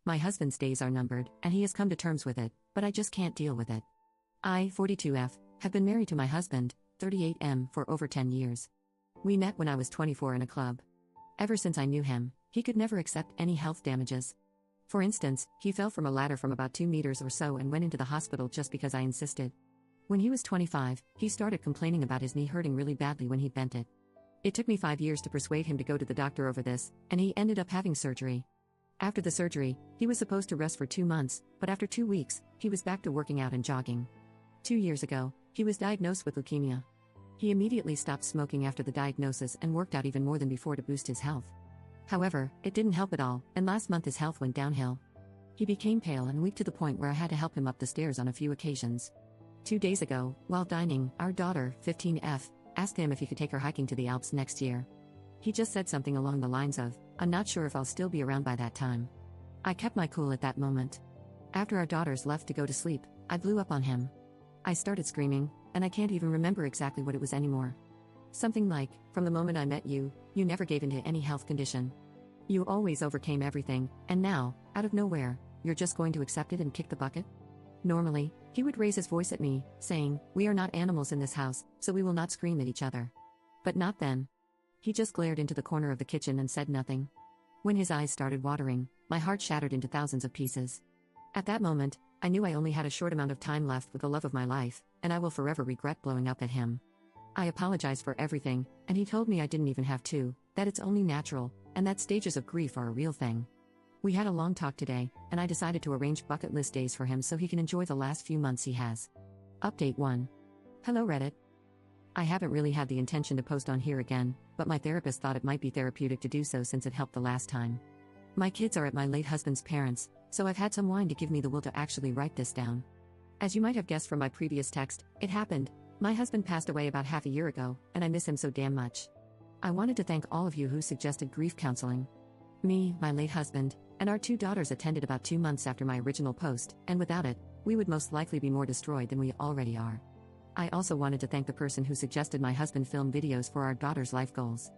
My husband's days are numbered, and he has come to terms with it, but I just can't deal with it. I, 42F, have been married to my husband, 38M, for over 10 years. We met when I was 24 in a club. Ever since I knew him, he could never accept any health damages. For instance, he fell from a ladder from about 2 meters or so and went into the hospital just because I insisted. When he was 25, he started complaining about his knee hurting really badly when he bent it. It took me 5 years to persuade him to go to the doctor over this, and he ended up having surgery. After the surgery, he was supposed to rest for 2 months, but after 2 weeks, he was back to working out and jogging. 2 years ago, he was diagnosed with leukemia. He immediately stopped smoking after the diagnosis and worked out even more than before to boost his health. However, it didn't help at all, and last month his health went downhill. He became pale and weak to the point where I had to help him up the stairs on a few occasions. 2 days ago, while dining, our daughter, 15F, asked him if he could take her hiking to the Alps next year. He just said something along the lines of, "I'm not sure if I'll still be around by that time." I kept my cool at that moment. After our daughters left to go to sleep, I blew up on him. I started screaming, and I can't even remember exactly what it was anymore. Something like, "From the moment I met you, you never gave in to any health condition. You always overcame everything, and now, out of nowhere, you're just going to accept it and kick the bucket?" Normally, he would raise his voice at me, saying, "We are not animals in this house, so we will not scream at each other." But not then. He just glared into the corner of the kitchen and said nothing. When his eyes started watering, my heart shattered into thousands of pieces. At that moment, I knew I only had a short amount of time left with the love of my life, and I will forever regret blowing up at him. I apologized for everything, and he told me I didn't even have to, that it's only natural, and that stages of grief are a real thing. We had a long talk today, and I decided to arrange bucket list days for him so he can enjoy the last few months he has. Update 1. Hello Reddit. I haven't really had the intention to post on here again, but my therapist thought it might be therapeutic to do so since it helped the last time. My kids are at my late husband's parents', so I've had some wine to give me the will to actually write this down. As you might have guessed from my previous text, it happened. My husband passed away about half a year ago, and I miss him so damn much. I wanted to thank all of you who suggested grief counseling. Me, my late husband, and our 2 daughters attended about 2 months after my original post, and without it, we would most likely be more destroyed than we already are. I also wanted to thank the person who suggested my husband film videos for our daughters' life goals.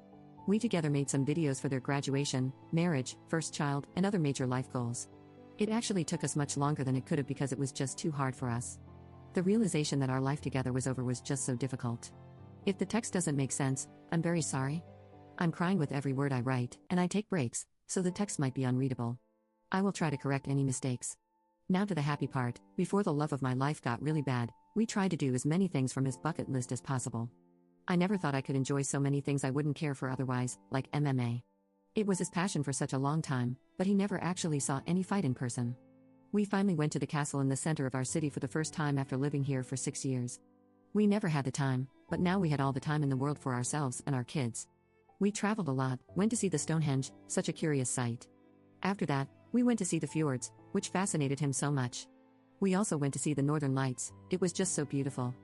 We together made some videos for their graduation, marriage, first child, and other major life goals. It actually took us much longer than it could have because it was just too hard for us. The realization that our life together was over was just so difficult. If the text doesn't make sense, I'm very sorry. I'm crying with every word I write, and I take breaks, so the text might be unreadable. I will try to correct any mistakes. Now to the happy part. Before the love of my life got really bad, we tried to do as many things from his bucket list as possible. I never thought I could enjoy so many things I wouldn't care for otherwise, like MMA. It was his passion for such a long time, but he never actually saw any fight in person. We finally went to the castle in the center of our city for the first time after living here for 6 years. We never had the time, but now we had all the time in the world for ourselves and our kids. We traveled a lot, went to see the Stonehenge, such a curious sight. After that, we went to see the fjords, which fascinated him so much. We also went to see the northern lights. It was just so beautiful.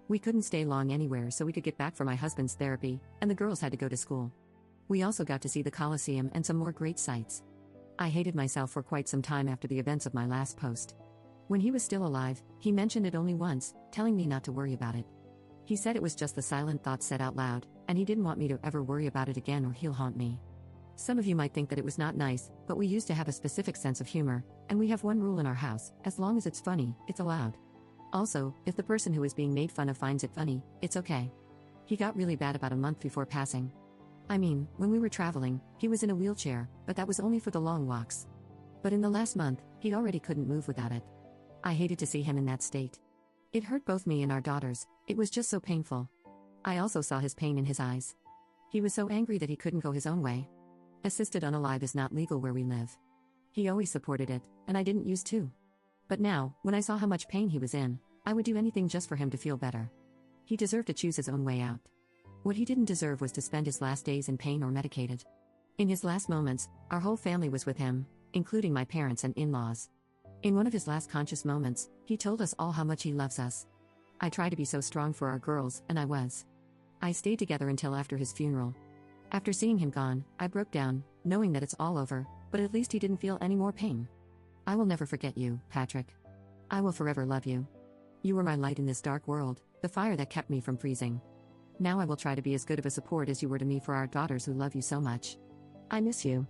We couldn't stay long anywhere so we could get back for my husband's therapy, and the girls had to go to school. We also got to see the Colosseum and some more great sights. I hated myself for quite some time after the events of my last post. When he was still alive, he mentioned it only once, telling me not to worry about it. He said it was just the silent thoughts said out loud, and he didn't want me to ever worry about it again or he'll haunt me. Some of you might think that it was not nice, but we used to have a specific sense of humor, and we have one rule in our house: as long as it's funny, it's allowed. Also, if the person who is being made fun of finds it funny, it's okay. He got really bad about a month before passing. I mean, when we were traveling, he was in a wheelchair, but that was only for the long walks. But in the last month, he already couldn't move without it. I hated to see him in that state. It hurt both me and our daughters. It was just so painful. I also saw his pain in his eyes. He was so angry that he couldn't go his own way. Assisted unalive is not legal where we live. He always supported it, and I didn't used to. But now, when I saw how much pain he was in, I would do anything just for him to feel better. He deserved to choose his own way out. What he didn't deserve was to spend his last days in pain or medicated. In his last moments, our whole family was with him, including my parents and in-laws. In one of his last conscious moments, he told us all how much he loves us. I tried to be so strong for our girls, and I was. I stayed together until after his funeral. After seeing him gone, I broke down, knowing that it's all over, but at least he didn't feel any more pain. I will never forget you, Patrick. I will forever love you. You were my light in this dark world, the fire that kept me from freezing. Now I will try to be as good of a support as you were to me for our daughters who love you so much. I miss you.